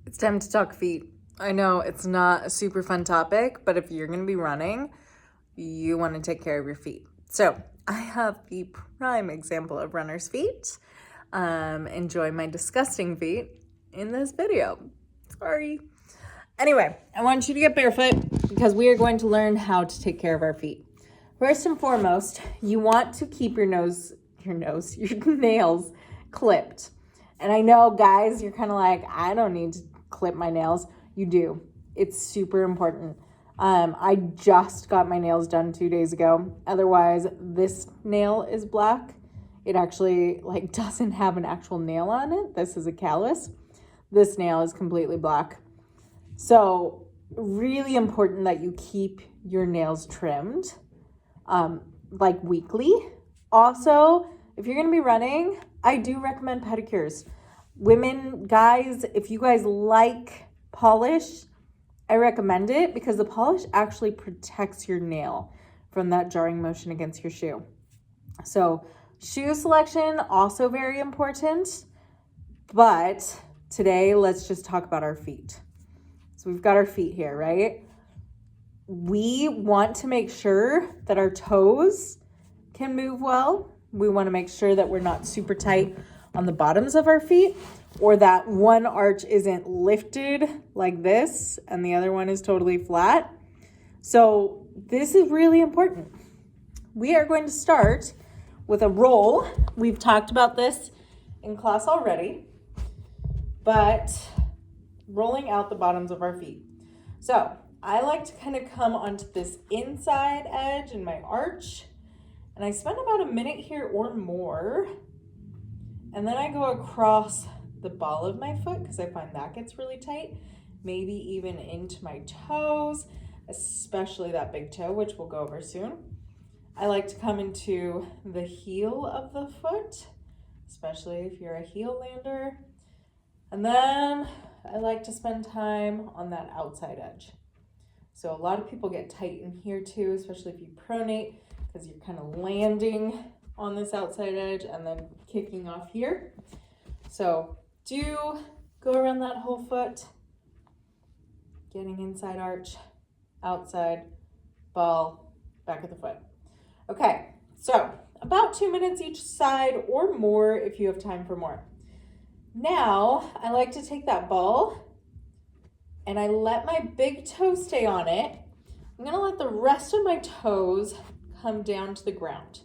It's time to talk feet. I know it's not a super fun topic, but if you're going to be running, you want to take care of your feet. So I have the prime example of runner's feet. Enjoy my disgusting feet in this video. Sorry. Anyway, I want you to get barefoot because we are going to learn how to take care of our feet. First and foremost, you want to keep your nails clipped. And I know, guys, you're kind of like, I don't need to clip my nails. You do. It's super important. I just got my nails done 2 days ago. Otherwise, this nail is black. It actually doesn't have an actual nail on it. This is a callus. This nail is completely black. So really important that you keep your nails trimmed, weekly. Also, if you're going to be running, I do recommend pedicures. Women, guys, if you guys like polish, I recommend it because the polish actually protects your nail from that jarring motion against your shoe. So shoe selection, also very important. But today, let's just talk about our feet. So we've got our feet here, right? We want to make sure that our toes can move well. We want to make sure that we're not super tight on the bottoms of our feet, or that one arch isn't lifted like this and the other one is totally flat. So this is really important. We are going to start with a roll. We've talked about this in class already, but rolling out the bottoms of our feet. So I like to kind of come onto this inside edge in my arch, and I spend about a minute here or more. And then I go across the ball of my foot because I find that gets really tight, maybe even into my toes, especially that big toe, which we'll go over soon. I like to come into the heel of the foot, especially if you're a heel lander. And then I like to spend time on that outside edge. So a lot of people get tight in here too, especially if you pronate, because you're kind of landing on this outside edge and then kicking off here. So do go around that whole foot, getting inside arch, outside, ball, back of the foot. Okay, so about 2 minutes each side or more if you have time for more. Now, I like to take that ball and I let my big toe stay on it. I'm gonna let the rest of my toes come down to the ground.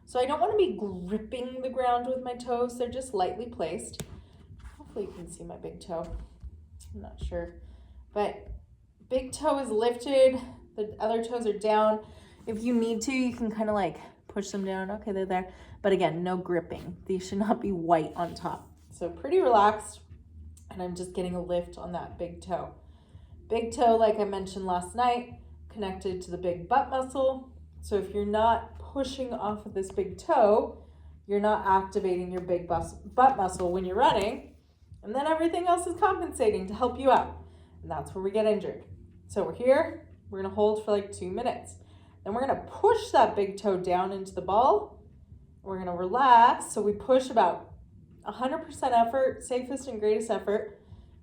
So I don't want to be gripping the ground with my toes. They're just lightly placed. Hopefully you can see my big toe. I'm not sure. But big toe is lifted. The other toes are down. If you need to, you can kind of push them down. Okay, they're there. But again, no gripping. These should not be white on top. So pretty relaxed. And I'm just getting a lift on that big toe. Big toe, like I mentioned last night, connected to the big butt muscle. So if you're not pushing off of this big toe, you're not activating your big butt muscle when you're running, and then everything else is compensating to help you out, and that's where we get injured. So we're here, we're gonna hold for 2 minutes. Then we're gonna push that big toe down into the ball. We're gonna relax, so we push about 100% effort, safest and greatest effort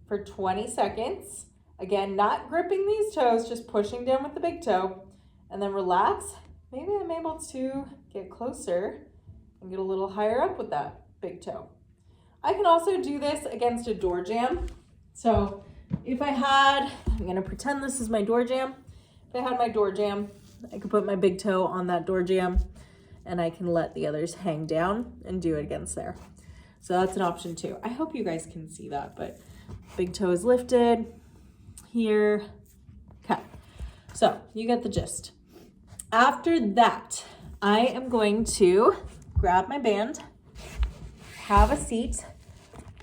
for 20 seconds. Again, not gripping these toes, just pushing down with the big toe, and then relax. Maybe I'm able to get closer and get a little higher up with that big toe. I can also do this against a door jamb. So if I'm gonna pretend this is my door jamb. If I had my door jamb, I could put my big toe on that door jamb and I can let the others hang down and do it against there. So that's an option too. I hope you guys can see that, but big toe is lifted here. Okay, so you get the gist. After that, I am going to grab my band, have a seat,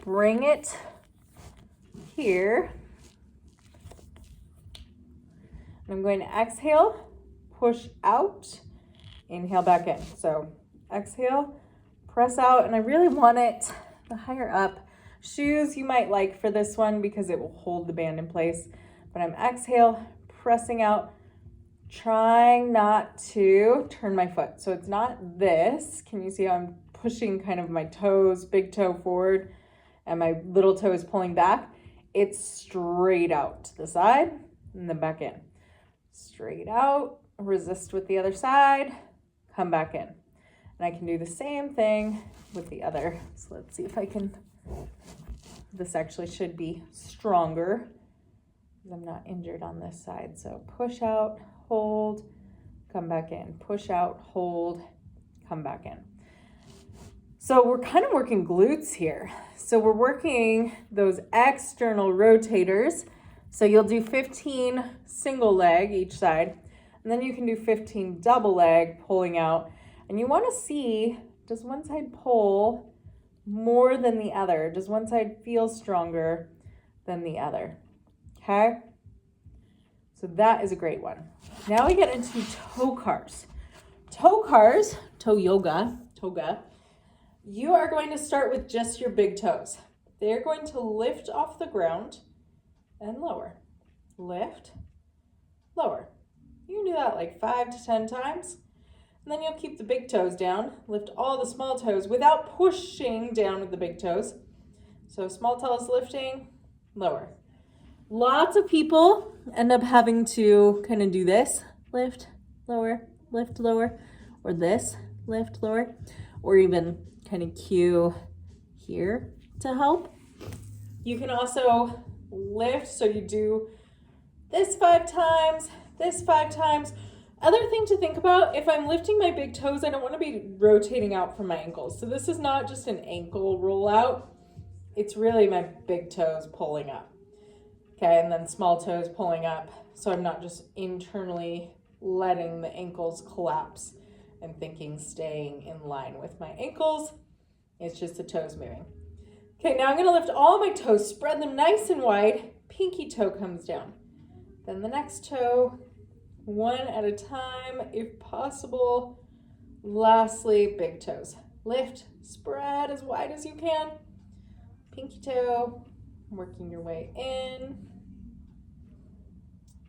bring it here. I'm going to exhale, push out, inhale back in. So exhale, press out, and I really want it the higher up. Shoes you might like for this one because it will hold the band in place. But I'm exhale, pressing out, trying not to turn my foot. So it's not this. Can you see how I'm pushing kind of my toes, big toe forward, and my little toe is pulling back? it's straight out to the side and then back in. Straight out, resist with the other side, come back in. And I can do the same thing with the other. So let's see if I can, this actually should be stronger because I'm not injured on this side. So push out, hold, come back in. Push out, hold, come back in. So we're kind of working glutes here. So we're working those external rotators. So you'll do 15 single leg each side, and then you can do 15 double leg pulling out. And you want to see, does one side pull more than the other? Does one side feel stronger than the other? Okay? So that is a great one. Now we get into toe cars. Toe cars, toe yoga, toga. You are going to start with just your big toes. They're going to lift off the ground and lower. Lift, lower. You can do that like 5 to 10 times. And then you'll keep the big toes down. Lift all the small toes without pushing down with the big toes. So small toes lifting, lower. Lots of people end up having to kind of do this. Lift, lower, or this, lift, lower, or even kind of cue here to help. You can also lift, so you do this 5 times, this 5 times. Other thing to think about, if I'm lifting my big toes, I don't want to be rotating out from my ankles. So this is not just an ankle roll out. It's really my big toes pulling up. Okay, and then small toes pulling up. So I'm not just internally letting the ankles collapse and thinking staying in line with my ankles. It's just the toes moving. Okay, now I'm going to lift all my toes, spread them nice and wide. Pinky toe comes down. Then the next toe, one at a time if possible. Lastly, big toes. Lift, spread as wide as you can. Pinky toe, working your way in.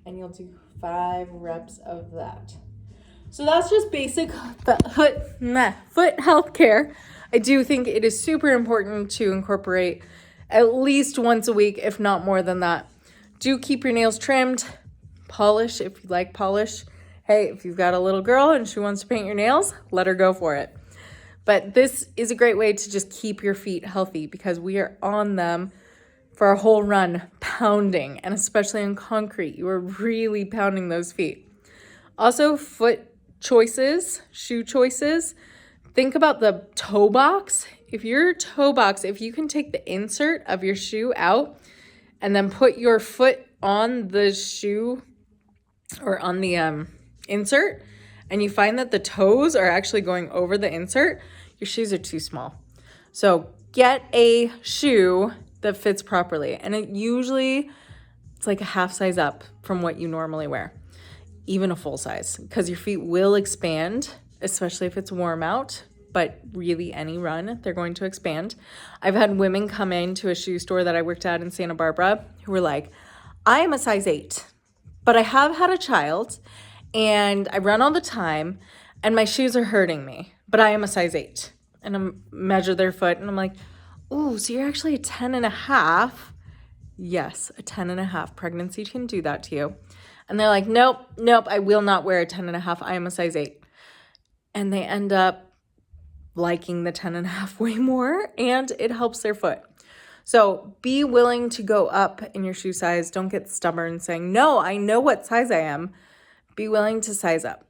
And you'll do 5 reps of that. So that's just basic foot health care. I do think it is super important to incorporate at least once a week, if not more than that. Do keep your nails trimmed. Polish if you like polish. Hey, if you've got a little girl and she wants to paint your nails, let her go for it. But this is a great way to just keep your feet healthy because we are on them for a whole run, pounding, and especially in concrete, you are really pounding those feet. Also, foot choices, shoe choices. Think about the toe box. If your toe box, if you can take the insert of your shoe out and then put your foot on the shoe or on the insert, and you find that the toes are actually going over the insert, your shoes are too small. So get a shoe that fits properly. And it's like a half size up from what you normally wear, even a full size, because your feet will expand, especially if it's warm out. But really any run, they're going to expand. I've had women come into a shoe store that I worked at in Santa Barbara who were like, I am a size 8, but I have had a child and I run all the time and my shoes are hurting me, but I am a size 8. And I measure their foot and I'm like, oh, so you're actually a 10.5. Yes, a 10.5. Pregnancy can do that to you. And they're like, nope, I will not wear a 10.5. I am a size 8. And they end up liking the 10.5 way more, and it helps their foot. So be willing to go up in your shoe size. Don't get stubborn saying, no, I know what size I am. Be willing to size up.